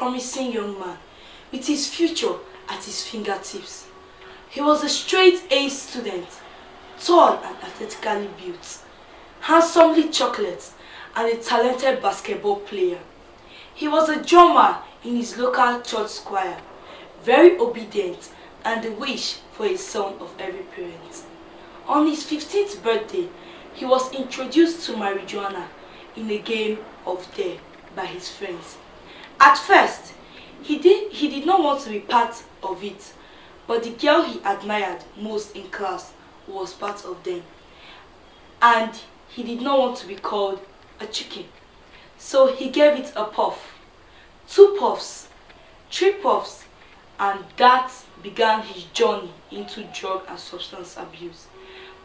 promising young man with his future at his fingertips. He was a straight A student, tall and athletically built, handsomely chocolate, and a talented basketball player. He was a drummer in his local church choir, very obedient and the wish for a son of every parent. On his 15th birthday, he was introduced to marijuana in a game of dare by his friends. At first, he did not want to be part of it, but the girl he admired most in class was part of them. And he did not want to be called a chicken. So he gave it a puff, 2 puffs, 3 puffs, and that began his journey into drug and substance abuse.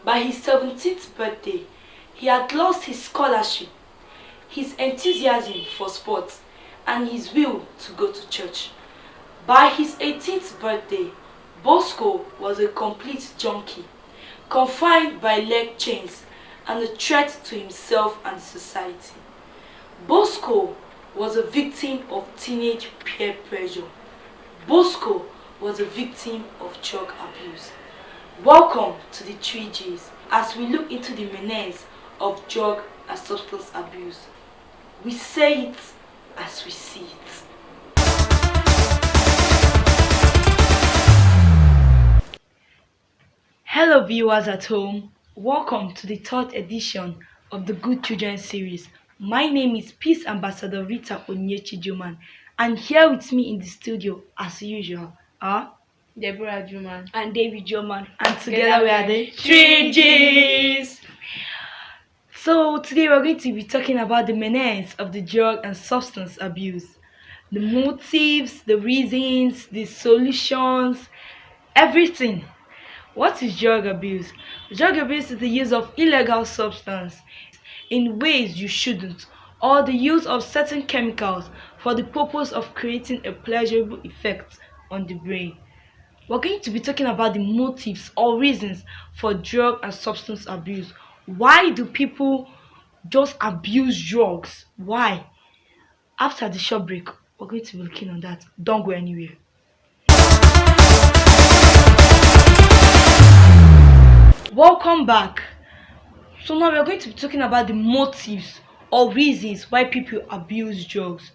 By his 17th birthday, he had lost his scholarship, his enthusiasm for sports, and his will to go to church. By his 18th birthday, Bosco was a complete junkie, confined by leg chains and a threat to himself and society. Bosco was a victim of teenage peer pressure. Bosco was a victim of drug abuse. Welcome to the 3Gs as we look into the menace of drug and substance abuse. We say it as we see it. Hello viewers at home, welcome to the 3rd edition of the Good Children series. My name is Peace Ambassador Rita Onyechi Juman, and here with me in the studio as usual are Deborah Juman and David Juman, and together we are the 3Gs. So today we're going to be talking about the menace of the drug and substance abuse, the motives, the reasons, the solutions, everything. What is drug abuse? Drug abuse is the use of illegal substance in ways you shouldn't, or the use of certain chemicals for the purpose of creating a pleasurable effect on the brain. We're going to be talking about the motives or reasons for drug and substance abuse. Why do people just abuse drugs? Why? After the short break, we're going to be looking on that. Don't go anywhere. Welcome back. So now we're going to be talking about the motives or reasons why people abuse drugs.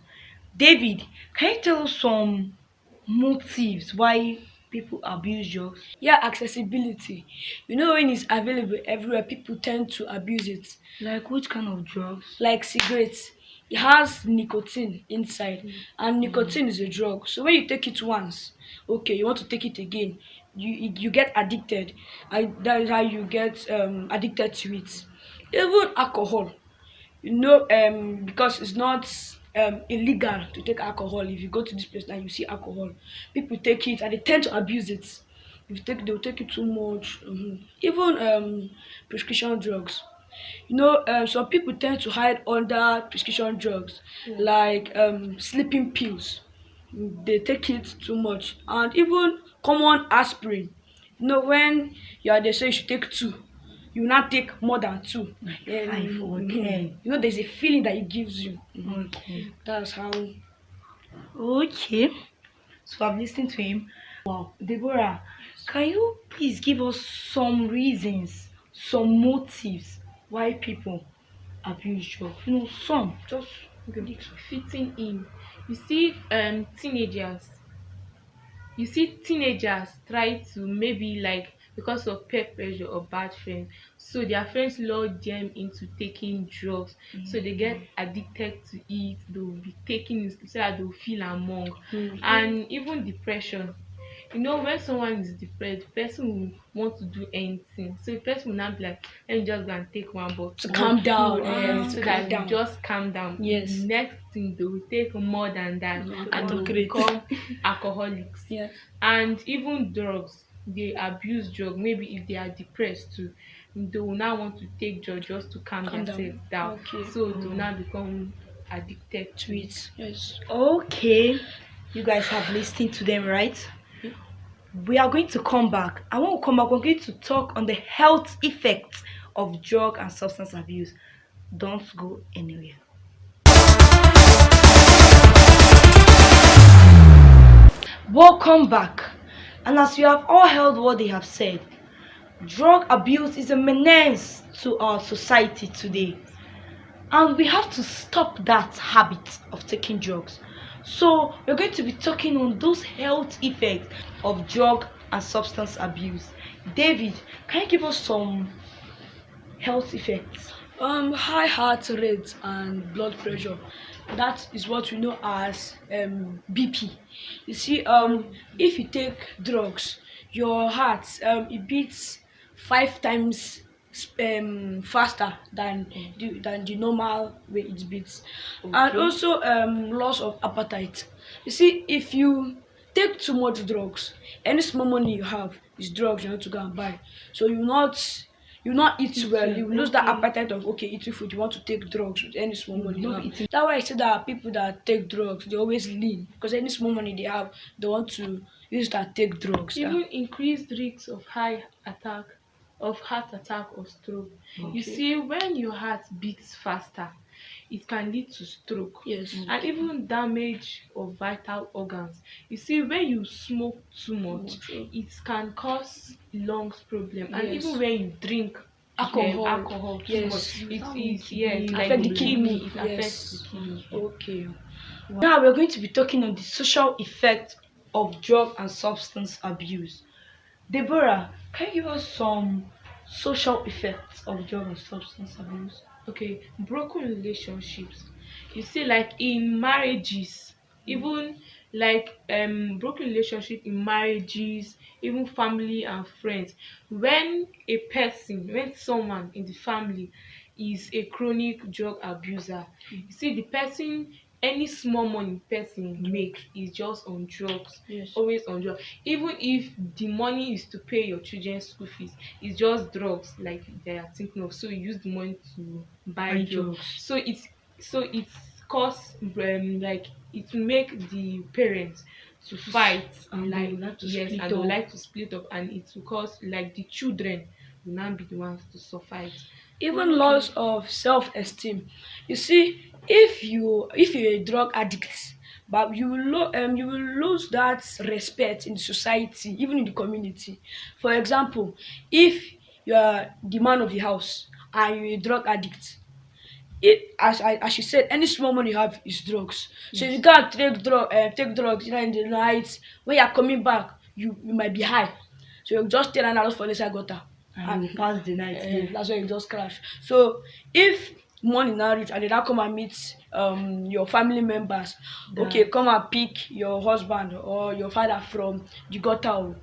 David, can you tell us some motives why people abuse drugs? Yeah, accessibility. You know, when it's available everywhere, people tend to abuse it. Like which kind of drugs? Like cigarettes. It has nicotine inside, and nicotine is a drug. So when you take it once, okay, you want to take it again, you get addicted. That is how you get addicted to it. Even alcohol, because it's not illegal to take alcohol. If you go to this place now, you see alcohol. People take it and they tend to abuse it. They'll take it too much. Even prescription drugs. Some people tend to hide under prescription drugs, like sleeping pills. They take it too much, and even common aspirin. When you are, they say you should take 2. You will not take more than 2. Five, okay. There's a feeling that it gives you. Okay. That's how. Okay. So I've listened to him. Wow. Deborah, can you please give us some reasons, some motives why people abuse drugs? Some. Just fitting in. You see, teenagers try to, maybe like because of peer pressure or bad friends, so their friends lure them into taking drugs. So they get addicted to it. They'll be taking it so that they'll feel among. And even depression. When someone is depressed, the person will want to do anything. So the person will not be like, let me just go and take one bottle To calm down. so that you just calm down. Yes. Next thing, they will take more than that, and they will Great. become alcoholics. Yeah. And even drugs, they abuse drug. Maybe if they are depressed too, they will now want to take drug just to calm themselves down. Okay. So they will now become addicted to it. Sweet. Yes. okay. You guys have listened to them, right? We are going to come back. And when we come back, we're going to talk on the health effects of drug and substance abuse. Don't go anywhere. Welcome back. And as you have all heard what they have said, drug abuse is a menace to our society today. And we have to stop that habit of taking drugs. So, we're going to be talking on those health effects of drug and substance abuse. David, can you give us some health effects? High heart rate and blood pressure. That is what we know as BP. You see, if you take drugs, your heart it beats 5 times faster than the normal way it beats, and Okay. also loss of appetite. You see, if you take too much drugs, any small money you have is drugs you need to go and buy. So you not eat well, you lose that Okay. appetite of okay eating food, you want to take drugs with any small money you Not have. eating. That's why I say that people that take drugs they always lean because any small money they have they want to use that take drugs. Even increased risks of heart attack or stroke. You Okay. see, when your heart beats faster, it can lead to stroke Yes. and even damage of vital organs. You see, when you smoke too much, Much. it can cause lungs problem, and Yes. even when you drink alcohol too Yes. much, it That is will yes, like affect the the kidney, kidney. it Yes. affects the kidney. Okay. Now we're going to be talking on the social effect of drug and substance abuse. Deborah, can you give us some social effects of drug and substance abuse? Okay, broken relationships. You see, like in marriages, even like broken relationship in marriages, even family and friends. When someone in the family is a chronic drug abuser, you see the person, any small money person makes is just on drugs, Yes. always on drugs. Even if the money is to pay your children's school fees, it's just drugs like they are thinking of, so you use the money to buy Buy drugs. drugs. So it's cause like it will make the parents to fight, And they like would like to yes, split and they would up. like to split up, and it will cause like the children will now be the ones to suffer it. Even loss of self-esteem. You see, if you're a drug addict, but you will lose that respect in society, even in the community. For example, if you are the man of the house and you're a drug addict, as you said, any small money you have is drugs. So if you can't take drugs, in the night when you are coming back, you might be high. So you just tell an hours for inside gutter. And you will pass the night there. That's why you just crash. So if money now reach and they now come and meet your family members, okay, That- come and pick your husband or your father from the gutter. Oh.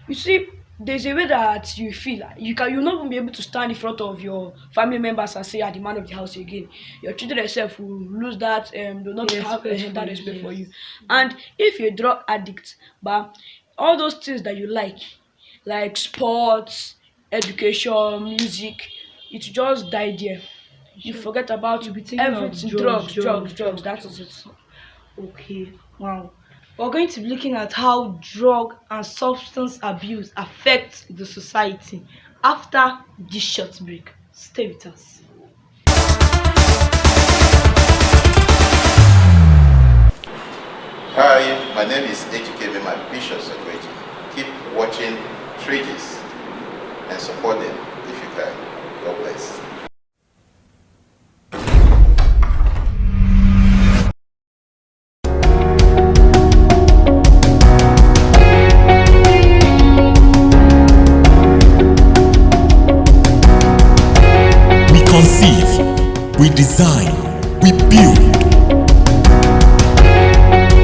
You see, there's a way that you feel like you'll not even be able to stand in front of your family members and say, "I'm the man of the house again." Your children themselves will lose that will not Yes, have respect that for you, respect for yes. you. And if you're a drug addict, but all those things that you like sports, education, music, it just die there. You forget about You'll be thinking of everything. drugs, Drugs. That drugs. is it. Okay, wow. We're going to be looking at how drug and substance abuse affects the society after this short break. Stay with us. Hi, my name is Ejike my Bishop Secretary. Keep watching Treaties and support them if you can. God bless. We conceive, we design, we build.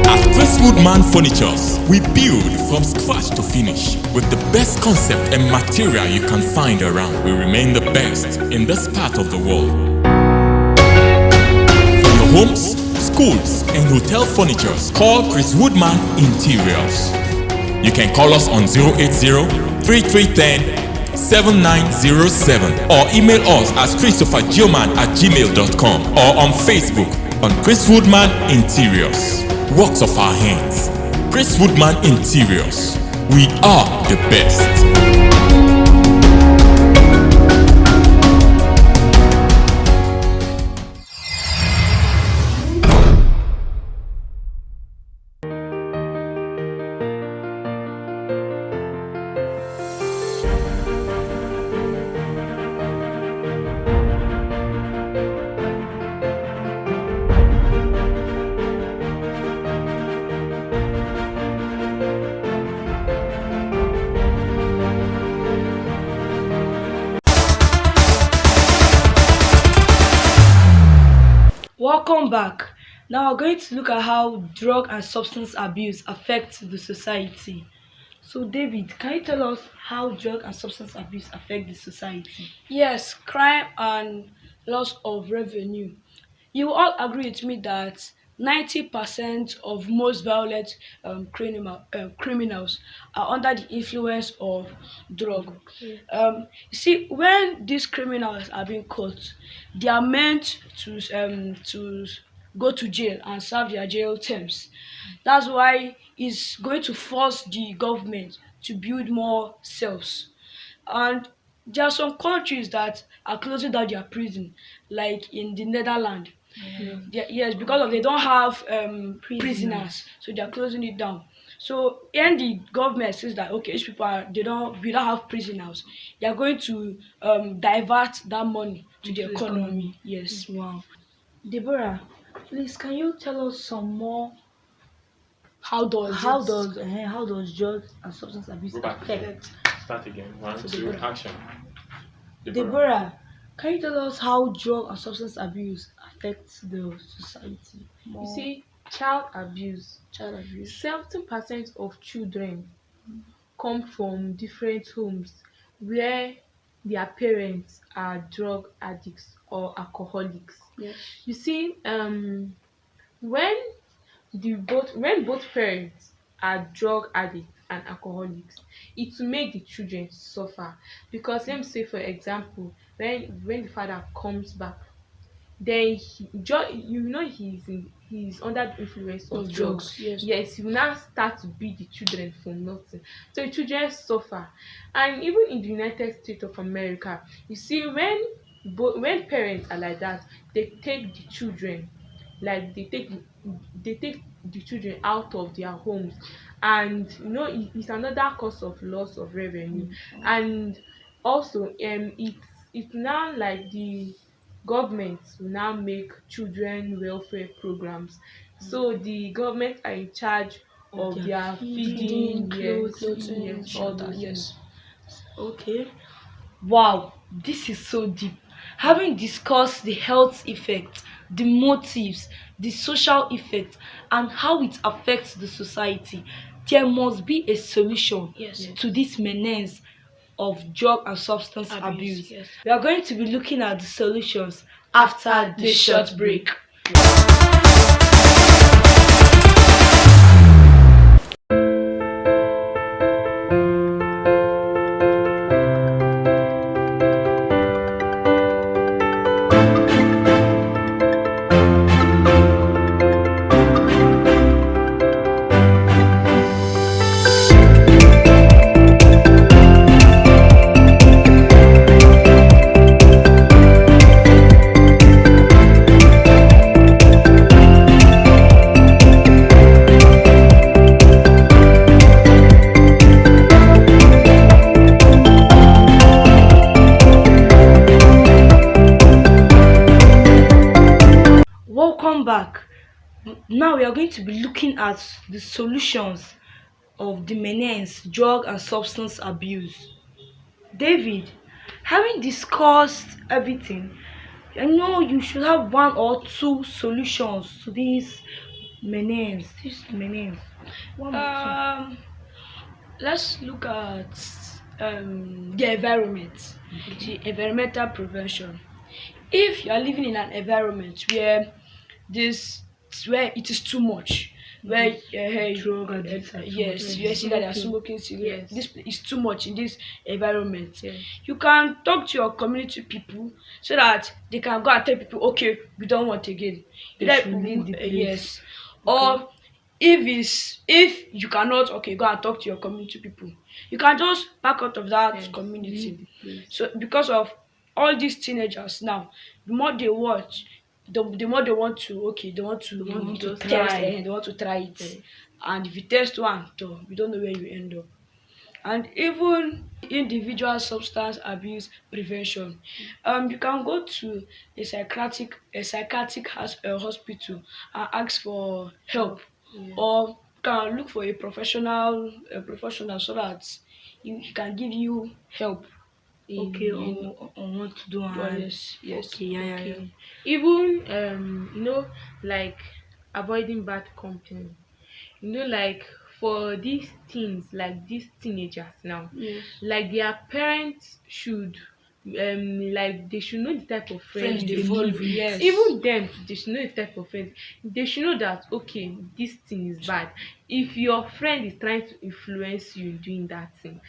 At Crestwood Man Furnitures, we build from scratch to finish with the best concept and material you can find around. We remain the best in this part of the world. For your homes, schools, and hotel furnitures, call Chris Woodman Interiors. You can call us on 080-3310-7907 or email us at christophergeoman@gmail.com or on Facebook on Chris Woodman Interiors. Works of our hands. Chris Woodman Interiors. We are the best. Welcome back. Now we're going to look at how drug and substance abuse affects the society. So, David, can you tell us how drug and substance abuse affect the society? Yes, crime and loss of revenue. You will all agree with me that 90% of most violent criminals are under the influence of drug. You see, when these criminals are being caught, they are meant to go to jail and serve their jail terms. That's why it's going to force the government to build more cells. And there are some countries that are closing down their prison, like in the Netherlands. Yes, because of they don't have prisoners, so they are closing it down. So when the government says that okay, these people are they don't we don't have prisoners, they are going to divert that money to the economy. Yes. Wow. Deborah, please can you tell us some more? How does drugs and substance abuse Go back. affect? Start again. One, So, two, Deborah. action. Deborah, can you tell us how drug and substance abuse affects the society? You see, child abuse. Child abuse. 70% of children come from different homes where their parents are drug addicts or alcoholics. Yes. You see, when when both parents are drug addicts and alcoholics, it will make the children suffer. Because let me say for example, when the father comes back, then he's under the influence of drugs. Yes, he will now start to beat the children for nothing, so the children suffer. And even in the United States of America, you see, when parents are like that, they take the children, like they take the children out of their homes. And it's another cause of loss of revenue. And also it's now like the government will now make children welfare programs. So the government are in charge of their feeding, yes, clothing, yes, all shelter. those Yes. things. Okay. Wow, this is so deep. Having discussed the health effects, the motives, the social effects, and how it affects the society, there must be a solution Yes. to this menace of drug and substance abuse. Yes. We are going to be looking at the solutions after the short break. Welcome back. Now we are going to be looking at the solutions of the menace drug and substance abuse. David, having discussed everything, I know you should have one or two solutions to this menace. One or Um, let's look at the environment, the environmental prevention. If you are living in an environment this where it is too much, where Drug addicts are too yes, much. you see that they are Smoking. smoking cigarettes. Yes. This is too much in this environment. Yes. You can talk to your community people so that they can go and tell people, okay, we don't want again. They Let should people leave the place. yes. Or if you cannot, okay, go and talk to your community people. You can just back out of that Yes, community. leave the place. So because of all these teenagers now, the more they watch, the more they want to want to test try. they want to try it. Yes. And if you test one, though, you don't know where you end up. And even individual substance abuse prevention, you can go to a psychiatric hospital and ask for help. Yeah. Or you can look for a professional so that he can give you help. Okay, in on what to do Oh, and yes. okay, yeah. okay. Even like avoiding bad company. Like for these teens, like these teenagers now, Yes. like their parents should like they should know the type of friends Friends they they follow. keep. Yes. Even them too, they should know the type of friends. They should know that okay, this thing is bad. If your friend is trying to influence you in doing that thing,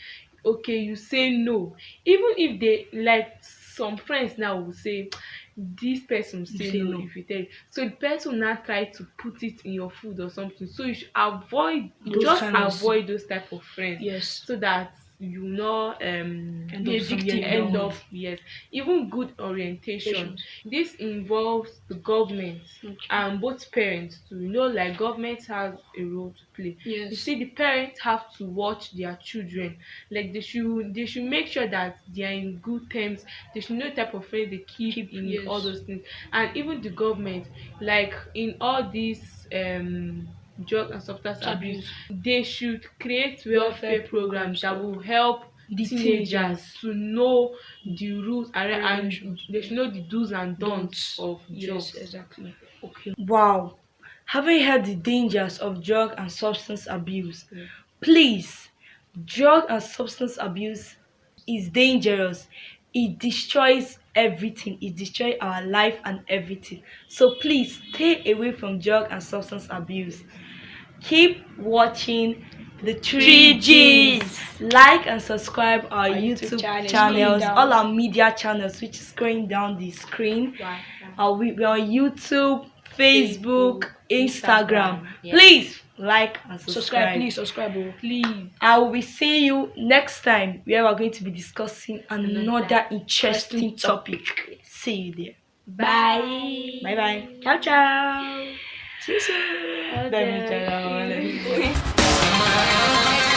okay, you say no. Even if they like, some friends now will say this person will say say no no. if you tell it. So the person will now try to put it in your food or something. So you should avoid, Those just kind of- avoid those type of friends, Yes. so that you not End be a up victim, somewhere end wrong. up, yes. Even good orientation, Patience. this involves the government Okay. and both parents too. Like government has a role to play. Yes. You see, the parents have to watch their children. Like they should make sure that they are in good terms. They should know the type of friends they keep in Yes. all those things. And even the government, like in all these drug and substance abuse, they should create welfare programs that will help The teenagers teenagers. to know the rules and Regulations. they should know the do's and don'ts of drugs. Yes, exactly. Okay. Wow. Haven't you heard the dangers of drug and substance abuse? Yeah. Please, drug and substance abuse is dangerous. It destroys everything. It destroys our life and everything. So please stay away from drug and substance abuse. Keep watching the 3Gs. Like and subscribe our YouTube channels, channels, scrolling down. all our media channels, which is scrolling down the screen. Right. We're on YouTube, Facebook, Instagram. Yeah. Please like and Subscribe, subscribe. please subscribe. Oh. Please. I will be seeing you next time where we're going to be discussing another interesting topic. See you there. Bye. Bye bye. Ciao, ciao. See you soon. Bye, Michelle.